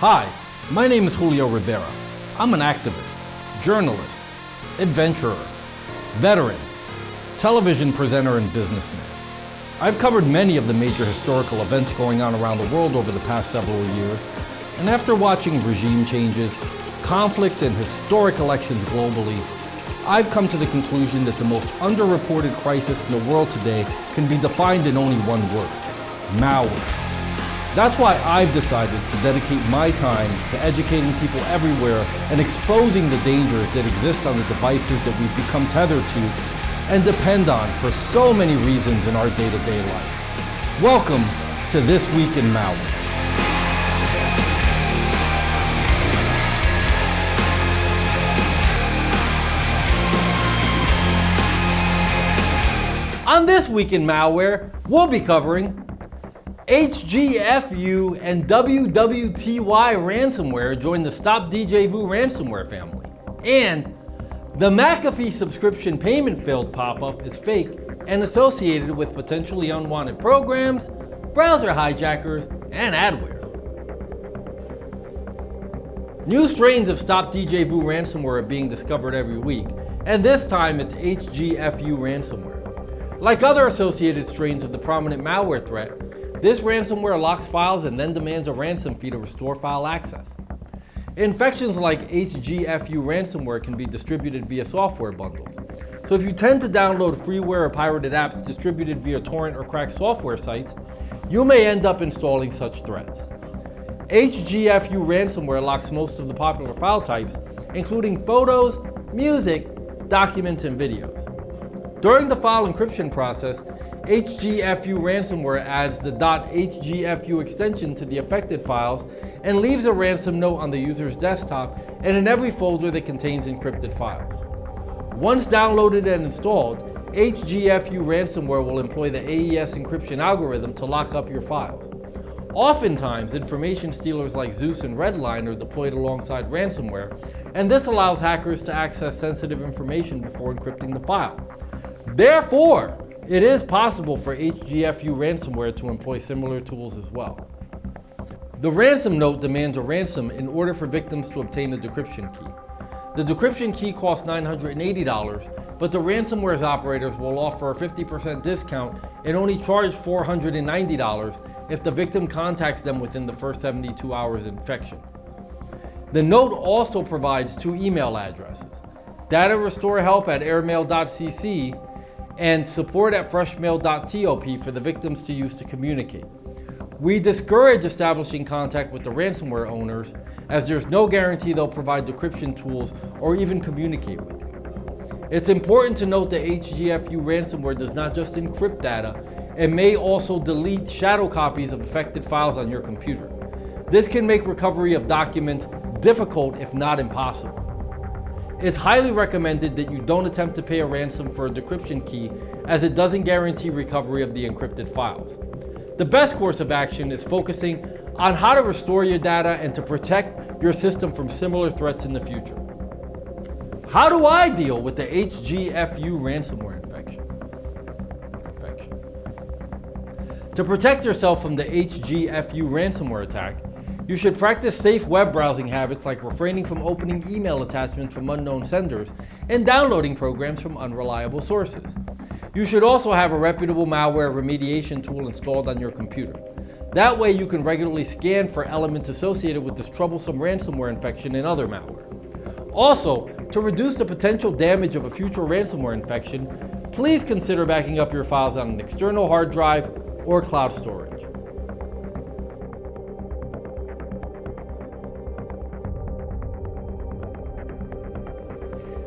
Hi, my name is Julio Rivera. I'm an activist, journalist, adventurer, veteran, television presenter, and businessman. I've covered many of the major historical events going on around the world over the past several years, and after watching regime changes, conflict, and historic elections globally, I've come to the conclusion that the most underreported crisis in the world today can be defined in only one word: malware. That's why I've decided to dedicate my time to educating people everywhere and exposing the dangers that exist on the devices that we've become tethered to and depend on for so many reasons in our day-to-day life. Welcome to This Week in Malware. On This Week in Malware, we'll be covering HGFU and WWTY Ransomware join the Stop Djvu Ransomware family, and the McAfee Subscription payment failed pop-up is fake and associated with potentially unwanted programs, browser hijackers, and adware. New strains of Stop Djvu Ransomware are being discovered every week, and this time it's HGFU Ransomware. Like other associated strains of the prominent malware threat, this ransomware locks files and then demands a ransom fee to restore file access. Infections like HGFU ransomware can be distributed via software bundles. So if you tend to download freeware or pirated apps distributed via torrent or cracked software sites, you may end up installing such threats. HGFU ransomware locks most of the popular file types, including photos, music, documents, and videos. During the file encryption process, HGFU ransomware adds the .hgfu extension to the affected files and leaves a ransom note on the user's desktop and in every folder that contains encrypted files. Once downloaded and installed, HGFU ransomware will employ the AES encryption algorithm to lock up your files. Oftentimes, information stealers like Zeus and Redline are deployed alongside ransomware, and this allows hackers to access sensitive information before encrypting the file. Therefore, it is possible for HGFU ransomware to employ similar tools as well. The ransom note demands a ransom in order for victims to obtain a decryption key. The decryption key costs $980, but the ransomware's operators will offer a 50% discount and only charge $490 if the victim contacts them within the first 72 hours of infection. The note also provides two email addresses: datarestorehelp@airmail.cc and support@freshmail.top for the victims to use to communicate. We discourage establishing contact with the ransomware owners, as there's no guarantee they'll provide decryption tools or even communicate with you. It's important to note that HGFU ransomware does not just encrypt data, it may also delete shadow copies of affected files on your computer. This can make recovery of documents difficult, if not impossible. It's highly recommended that you don't attempt to pay a ransom for a decryption key, as it doesn't guarantee recovery of the encrypted files. The best course of action is focusing on how to restore your data and to protect your system from similar threats in the future. How do I deal with the HGFU ransomware infection? To protect yourself from the HGFU ransomware attack, you should practice safe web browsing habits like refraining from opening email attachments from unknown senders and downloading programs from unreliable sources. You should also have a reputable malware remediation tool installed on your computer. That way you can regularly scan for elements associated with this troublesome ransomware infection and other malware. Also, to reduce the potential damage of a future ransomware infection, please consider backing up your files on an external hard drive or cloud storage.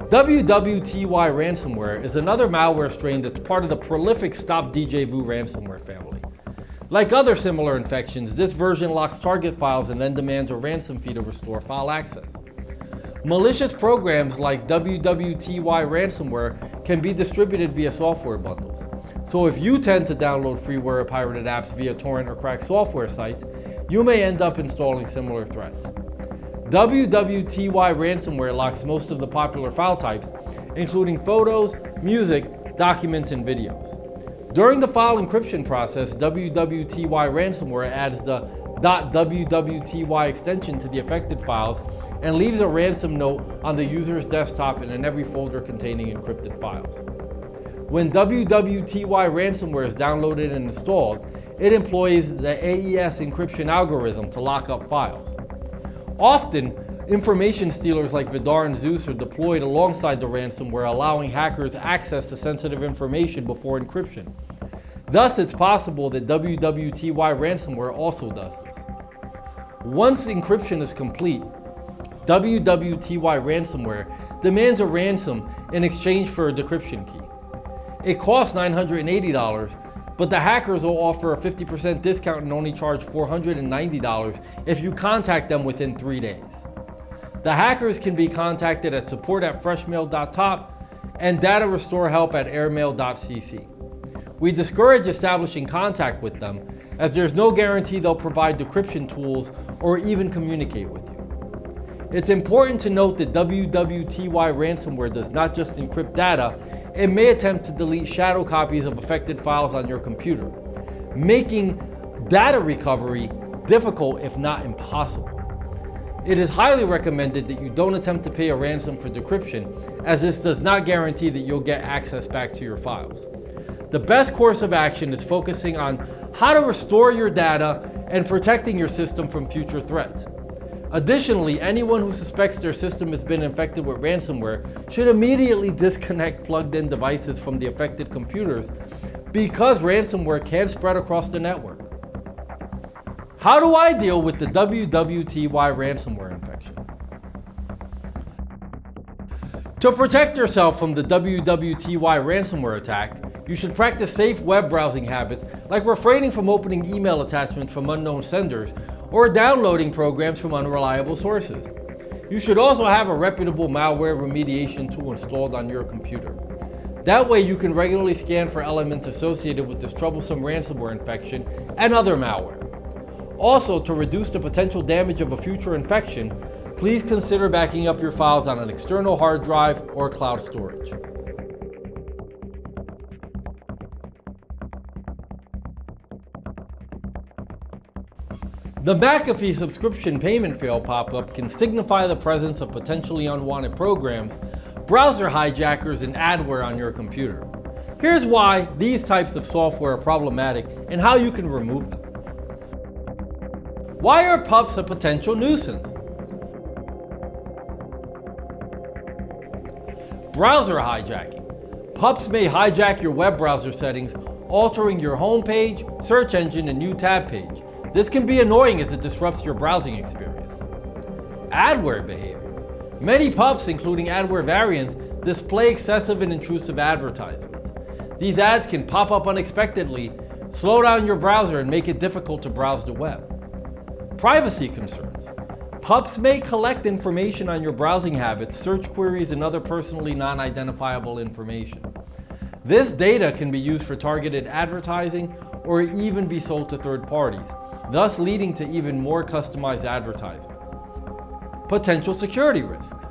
WWTY Ransomware is another malware strain that's part of the prolific Stop Djvu Ransomware family. Like other similar infections, this version locks target files and then demands a ransom fee to restore file access. Malicious programs like WWTY Ransomware can be distributed via software bundles. So if you tend to download freeware or pirated apps via torrent or cracked software sites, you may end up installing similar threats. WWTY Ransomware locks most of the popular file types, including photos, music, documents, and videos. During the file encryption process, WWTY Ransomware adds the .wwty extension to the affected files and leaves a ransom note on the user's desktop and in every folder containing encrypted files. When WWTY Ransomware is downloaded and installed, it employs the AES encryption algorithm to lock up files. Often, information stealers like Vidar and Zeus are deployed alongside the ransomware, allowing hackers access to sensitive information before encryption. Thus, it's possible that WWTY Ransomware also does this. Once encryption is complete, WWTY Ransomware demands a ransom in exchange for a decryption key. It costs $980, but the hackers will offer a 50% discount and only charge $490 if you contact them within 3 days. The hackers can be contacted at support@freshmail.top and data restore help@airmail.cc. We discourage establishing contact with them, as there's no guarantee they'll provide decryption tools or even communicate with you. It's important to note that WWTY Ransomware does not just encrypt data, it may attempt to delete shadow copies of affected files on your computer, making data recovery difficult if not impossible. It is highly recommended that you don't attempt to pay a ransom for decryption, as this does not guarantee that you'll get access back to your files. The best course of action is focusing on how to restore your data and protecting your system from future threats. Additionally, anyone who suspects their system has been infected with ransomware should immediately disconnect plugged-in devices from the affected computers, because ransomware can spread across the network. How do I deal with the WWTY ransomware infection? To protect yourself from the WWTY ransomware attack, you should practice safe web browsing habits like refraining from opening email attachments from unknown senders or downloading programs from unreliable sources. You should also have a reputable malware remediation tool installed on your computer. That way you can regularly scan for elements associated with this troublesome ransomware infection and other malware. Also, to reduce the potential damage of a future infection, please consider backing up your files on an external hard drive or cloud storage. The McAfee Subscription payment fail pop-up can signify the presence of potentially unwanted programs, browser hijackers, and adware on your computer. Here's why these types of software are problematic and how you can remove them. Why are pups a potential nuisance? Browser hijacking. Pups may hijack your web browser settings, altering your home page, search engine, and new tab page. This can be annoying as it disrupts your browsing experience. Adware behavior. Many pups, including adware variants, display excessive and intrusive advertisements. These ads can pop up unexpectedly, slow down your browser, and make it difficult to browse the web. Privacy concerns. Pups may collect information on your browsing habits, search queries, and other personally non-identifiable information. This data can be used for targeted advertising or even be sold to third parties, thus leading to even more customized advertisements. Potential security risks.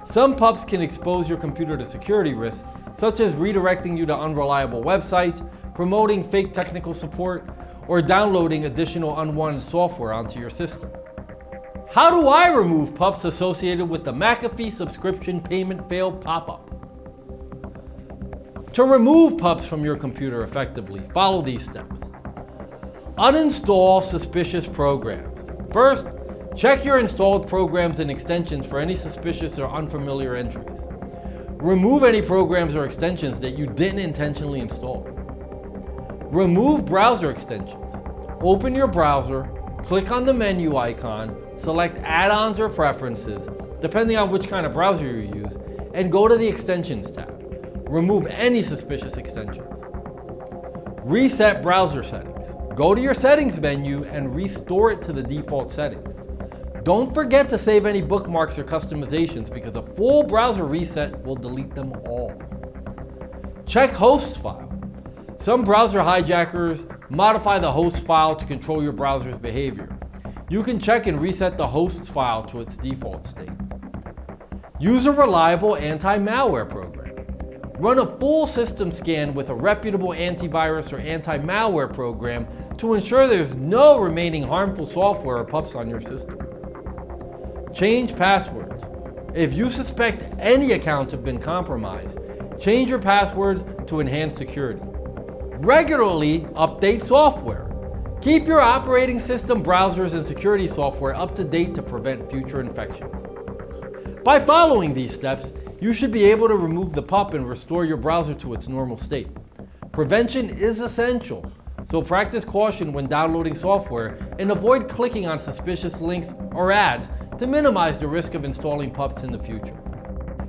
Some pups can expose your computer to security risks, such as redirecting you to unreliable websites, promoting fake technical support, or downloading additional unwanted software onto your system. How do I remove pups associated with the McAfee Subscription payment fail pop-up? To remove pups from your computer effectively, follow these steps. Uninstall suspicious programs. First, check your installed programs and extensions for any suspicious or unfamiliar entries. Remove any programs or extensions that you didn't intentionally install. Remove browser extensions. Open your browser, click on the menu icon, select add-ons or preferences, depending on which kind of browser you use, and go to the extensions tab. Remove any suspicious extensions. Reset browser settings. Go to your settings menu and restore it to the default settings. Don't forget to save any bookmarks or customizations, because a full browser reset will delete them all. Check host file. Some browser hijackers modify the host file to control your browser's behavior. You can check and reset the host's file to its default state. Use a reliable anti-malware program. Run a full system scan with a reputable antivirus or anti-malware program to ensure there's no remaining harmful software or pups on your system. Change passwords. If you suspect any accounts have been compromised, change your passwords to enhance security. Regularly update software. Keep your operating system, browsers, and security software up to date to prevent future infections. By following these steps, you should be able to remove the pup and restore your browser to its normal state. Prevention is essential, so practice caution when downloading software and avoid clicking on suspicious links or ads to minimize the risk of installing pups in the future.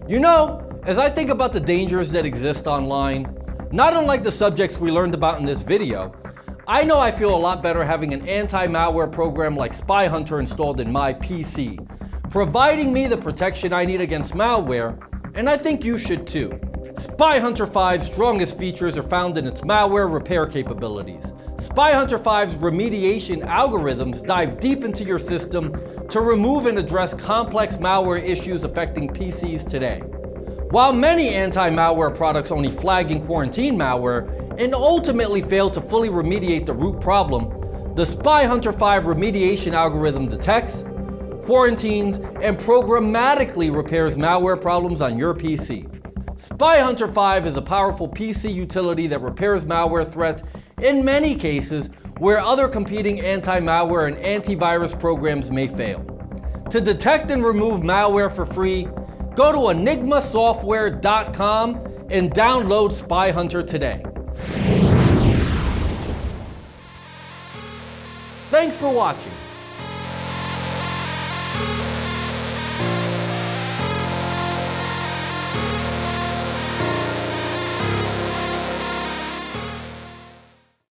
You know, as I think about the dangers that exist online, not unlike the subjects we learned about in this video, I know I feel a lot better having an anti-malware program like Spy Hunter installed in my PC, providing me the protection I need against malware, and I think you should too. Spy Hunter 5's strongest features are found in its malware repair capabilities. Spy Hunter 5's remediation algorithms dive deep into your system to remove and address complex malware issues affecting PCs today. While many anti-malware products only flag and quarantine malware and ultimately fail to fully remediate the root problem, the Spy Hunter 5 remediation algorithm detects, quarantines, and programmatically repairs malware problems on your PC. Spy Hunter 5 is a powerful PC utility that repairs malware threats in many cases where other competing anti-malware and antivirus programs may fail. To detect and remove malware for free, go to enigmasoftware.com and download Spy Hunter today. Thanks for watching.